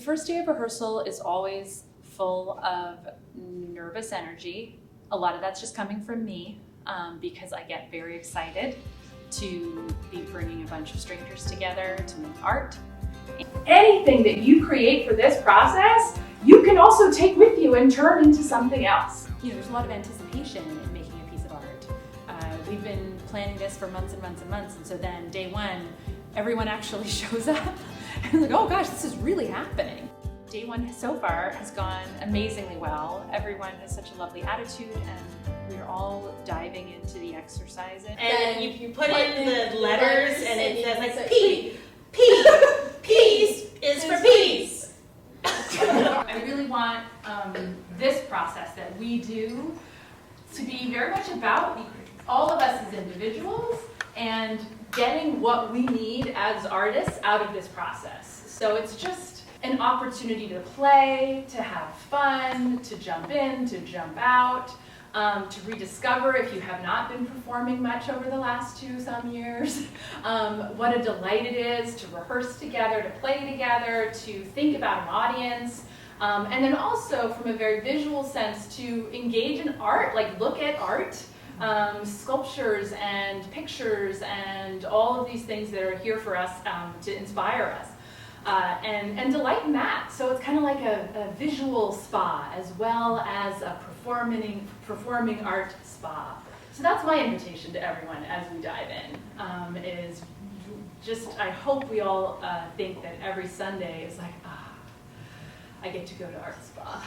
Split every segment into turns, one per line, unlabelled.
first day of rehearsal is always full of nervous energy. A lot of that's just coming from me because I get very excited to be bringing a bunch of strangers together to make art.
Anything that you create for this process, you can also take with you and turn into something else.
There's a lot of anticipation in making a piece of art. We've been planning this for months and months and months, and so then day one, everyone actually shows up and like, oh gosh, this is really happening. Day one so far has gone amazingly well. Everyone has such a lovely attitude, and we're all diving into the exercise.
And you put in the letters, and it says like P, peace is for peace.
I really want this process that we do to be very much about all of us as individuals and getting what we need as artists out of this process. So it's just an opportunity to play, to have fun, to jump in, to jump out, to rediscover, if you have not been performing much over the last some years, what a delight it is to rehearse together, to play together, to think about an audience, and then also from a very visual sense to engage in art, like look at art, sculptures and pictures and all of these things that are here for us to inspire us. And delight in that. So it's kind of like a visual spa as well as a performing art spa. So that's my invitation to everyone as we dive in, is just, I hope we all think that every Sunday is like, I get to go to art spa.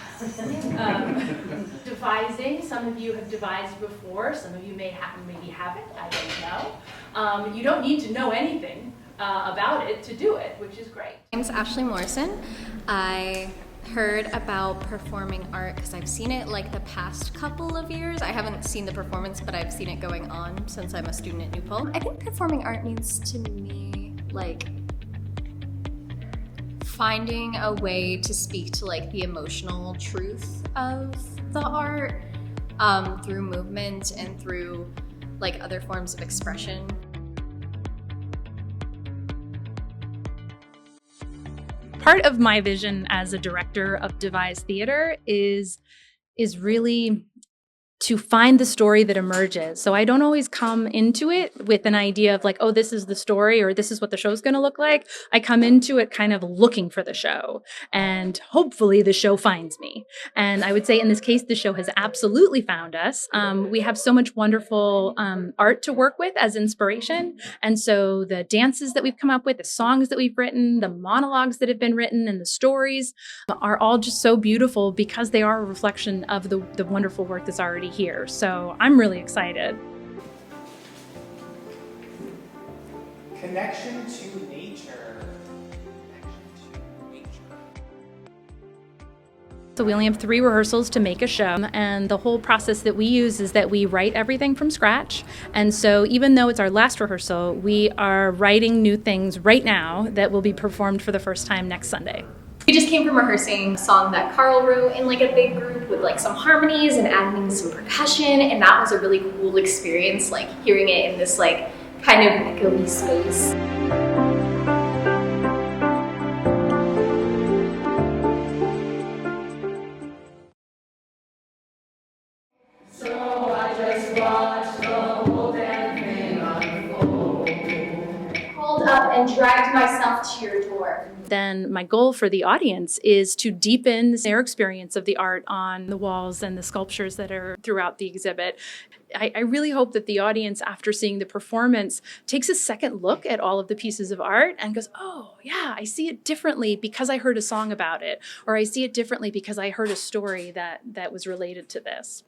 Devising, some of you have devised before, some of you maybe haven't, I don't know. You don't need to know anything about it to do it, which is great.
My name's Ashley Morrison. I heard about performing art because I've seen it like the past couple of years. I haven't seen the performance, but I've seen it going on since I'm a student at New Paltz. I think performing art means to me like finding a way to speak to like the emotional truth of the art through movement and through like other forms of expression.
Part of my vision as a director of devised theater is really to find the story that emerges. So I don't always come into it with an idea of like, oh, this is the story or this is what the show's going to look like. I come into it kind of looking for the show, and hopefully the show finds me. And I would say in this case, the show has absolutely found us. We have so much wonderful art to work with as inspiration. And so the dances that we've come up with, the songs that we've written, the monologues that have been written, and the stories are all just so beautiful because they are a reflection of the wonderful work that's already here. So I'm really excited.
Connection to nature.
So we only have 3 rehearsals to make a show, and the whole process that we use is that we write everything from scratch. And so even though it's our last rehearsal, we are writing new things right now that will be performed for the first time next Sunday.
We just came from rehearsing a song that Carl wrote in like a big group with like some harmonies and adding some percussion, and that was a really cool experience, like hearing it in this like kind of echoey space.
So I just watched the whole damn thing unfold.
Pulled up and dragged myself to your door.
Then my goal for the audience is to deepen their experience of the art on the walls and the sculptures that are throughout the exhibit. I really hope that the audience, after seeing the performance, takes a second look at all of the pieces of art and goes, oh yeah, I see it differently because I heard a song about it, or I see it differently because I heard a story that was related to this.